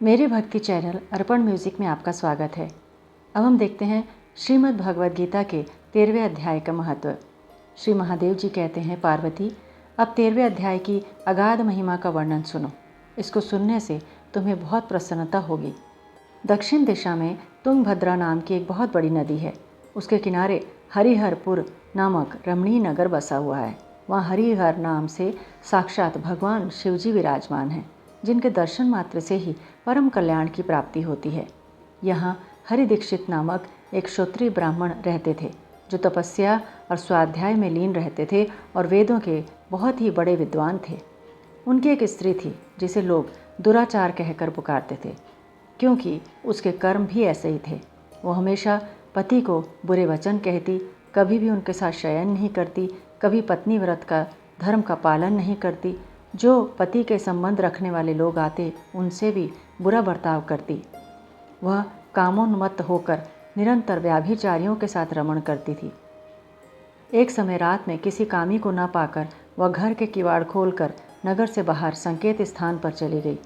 मेरे भक्ति चैनल अर्पण म्यूज़िक में आपका स्वागत है। अब हम देखते हैं श्रीमद् भगवद गीता के 13वें अध्याय का महत्व। श्री महादेव जी कहते हैं, पार्वती, अब 13वें अध्याय की अगाध महिमा का वर्णन सुनो। इसको सुनने से तुम्हें बहुत प्रसन्नता होगी। दक्षिण दिशा में तुंगभद्रा नाम की एक बहुत बड़ी नदी है। उसके किनारे हरिहरपुर नामक रमणीय नगर बसा हुआ है। वहाँ हरिहर नाम से साक्षात भगवान शिवजी विराजमान हैं, जिनके दर्शन मात्र से ही परम कल्याण की प्राप्ति होती है। यहाँ हरि दीक्षित नामक एक क्षत्रिय ब्राह्मण रहते थे, जो तपस्या और स्वाध्याय में लीन रहते थे और वेदों के बहुत ही बड़े विद्वान थे। उनकी एक स्त्री थी जिसे लोग दुराचार कहकर पुकारते थे, क्योंकि उसके कर्म भी ऐसे ही थे। वो हमेशा पति को बुरे वचन कहती, कभी भी उनके साथ शयन नहीं करती, कभी पत्नी व्रत का धर्म का पालन नहीं करती। जो पति के संबंध रखने वाले लोग आते, उनसे भी बुरा बर्ताव करती। वह कामोन्मत्त होकर निरंतर व्याभिचारियों के साथ रमण करती थी। एक समय रात में किसी कामी को न पाकर वह घर के किवाड़ खोलकर नगर से बाहर संकेत स्थान पर चली गई।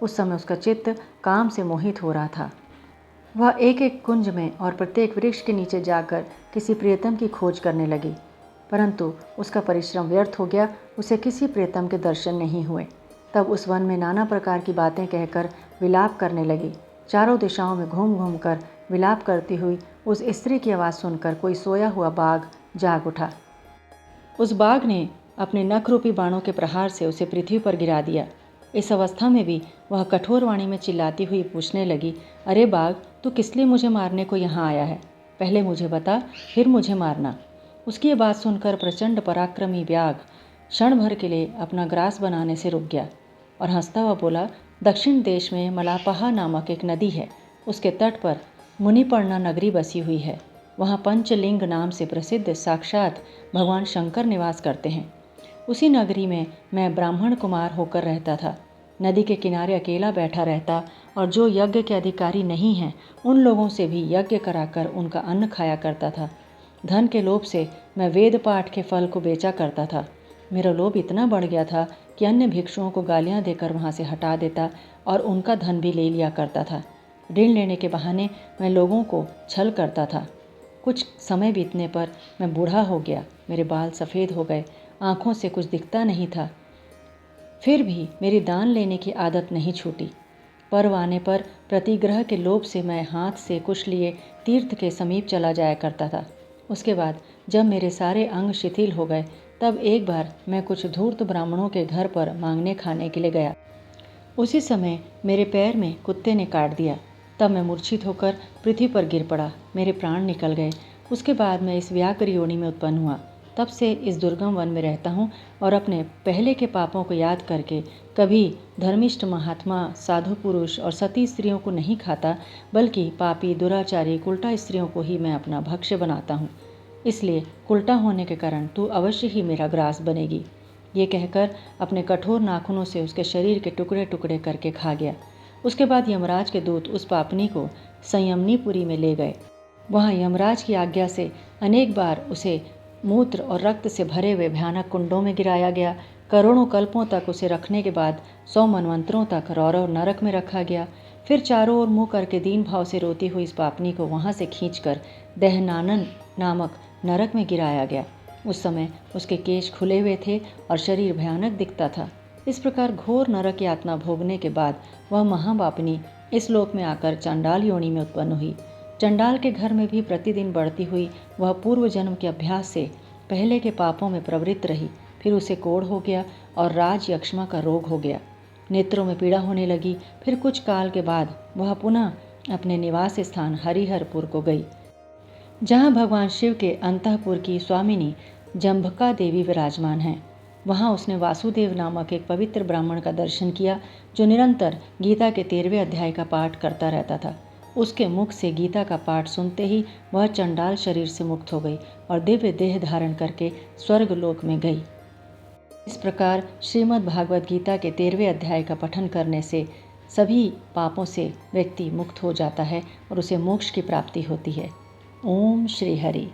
उस समय उसका चित्त काम से मोहित हो रहा था। वह एक एक कुंज में और प्रत्येक वृक्ष के नीचे जाकर किसी प्रियतम की खोज करने लगी, परंतु उसका परिश्रम व्यर्थ हो गया। उसे किसी प्रियतम के दर्शन नहीं हुए। तब उस वन में नाना प्रकार की बातें कहकर विलाप करने लगी। चारों दिशाओं में घूम घूम कर विलाप करती हुई उस स्त्री की आवाज़ सुनकर कोई सोया हुआ बाघ जाग उठा। उस बाघ ने अपने नख रूपी बाणों के प्रहार से उसे पृथ्वी पर गिरा दिया। इस अवस्था में भी वह कठोर वाणी में चिल्लाती हुई पूछने लगी, अरे बाघ, तू किस लिए मुझे मारने को यहाँ आया है? पहले मुझे बता, फिर मुझे मारना। उसकी ये बात सुनकर प्रचंड पराक्रमी व्याघ क्षण भर के लिए अपना ग्रास बनाने से रुक गया और हंसता हुआ बोला, दक्षिण देश में मलापहा नामक एक नदी है। उसके तट पर मुनिपर्णा नगरी बसी हुई है। वहाँ पंचलिंग नाम से प्रसिद्ध साक्षात भगवान शंकर निवास करते हैं। उसी नगरी में मैं ब्राह्मण कुमार होकर रहता था। नदी के किनारे अकेला बैठा रहता और जो यज्ञ के अधिकारी नहीं हैं, उन लोगों से भी यज्ञ कराकर उनका अन्न खाया करता था। धन के लोभ से मैं वेद पाठ के फल को बेचा करता था। मेरा लोभ इतना बढ़ गया था कि अन्य भिक्षुओं को गालियां देकर वहां से हटा देता और उनका धन भी ले लिया करता था। ऋण लेने के बहाने मैं लोगों को छल करता था। कुछ समय बीतने पर मैं बूढ़ा हो गया। मेरे बाल सफ़ेद हो गए, आँखों से कुछ दिखता नहीं था। फिर भी मेरी दान लेने की आदत नहीं छूटी। पर्व आने पर प्रतिग्रह के लोभ से मैं हाथ से कुछ लिए तीर्थ के समीप चला जाया करता था। उसके बाद जब मेरे सारे अंग शिथिल हो गए, तब एक बार मैं कुछ धूर्त ब्राह्मणों के घर पर मांगने खाने के लिए गया। उसी समय मेरे पैर में कुत्ते ने काट दिया। तब मैं मूर्छित होकर पृथ्वी पर गिर पड़ा। मेरे प्राण निकल गए। उसके बाद मैं इस व्याघ्र योनि में उत्पन्न हुआ। तब से इस दुर्गम वन में रहता हूँ और अपने पहले के पापों को याद करके कभी धर्मिष्ठ महात्मा, साधु पुरुष और सती स्त्रियों को नहीं खाता, बल्कि पापी, दुराचारी, कुल्टा स्त्रियों को ही मैं अपना भक्ष्य बनाता हूँ। इसलिए कुल्टा होने के कारण तू अवश्य ही मेरा ग्रास बनेगी। ये कहकर अपने कठोर नाखूनों से उसके शरीर के टुकड़े टुकड़े करके खा गया। उसके बाद यमराज के दूत उस पापनी को संयमनीपुरी में ले गए। वहाँ यमराज की आज्ञा से अनेक बार उसे मूत्र और रक्त से भरे हुए भयानक कुंडों में गिराया गया। करोड़ों कल्पों तक उसे रखने के बाद 100 मनवंतरों तक रौरव नरक में रखा गया। फिर चारों ओर मुँह करके दीन भाव से रोती हुई इस पापनी को वहाँ से खींचकर दहनानन नामक नरक में गिराया गया। उस समय उसके केश खुले हुए थे और शरीर भयानक दिखता था। इस प्रकार घोर नरक यातना भोगने के बाद वह महापापिनी इस लोक में आकर चंडाल योनि में उत्पन्न हुई। चंडाल के घर में भी प्रतिदिन बढ़ती हुई वह पूर्व जन्म के अभ्यास से पहले के पापों में प्रवृत्त रही। फिर उसे कोढ़ हो गया और राज यक्ष्मा का रोग हो गया। नेत्रों में पीड़ा होने लगी। फिर कुछ काल के बाद वह पुनः अपने निवास स्थान हरिहरपुर को गई, जहाँ भगवान शिव के अंतःपुर की स्वामिनी जंभका देवी विराजमान हैं। वहाँ उसने वासुदेव नामक एक पवित्र ब्राह्मण का दर्शन किया, जो निरंतर गीता के 13वें अध्याय का पाठ करता रहता था। उसके मुख से गीता का पाठ सुनते ही वह चंडाल शरीर से मुक्त हो गई और दिव्य देह धारण करके स्वर्ग लोक में गई। इस प्रकार श्रीमद् भागवत गीता के 13वें अध्याय का पठन करने से सभी पापों से व्यक्ति मुक्त हो जाता है और उसे मोक्ष की प्राप्ति होती है। ओम श्री हरि।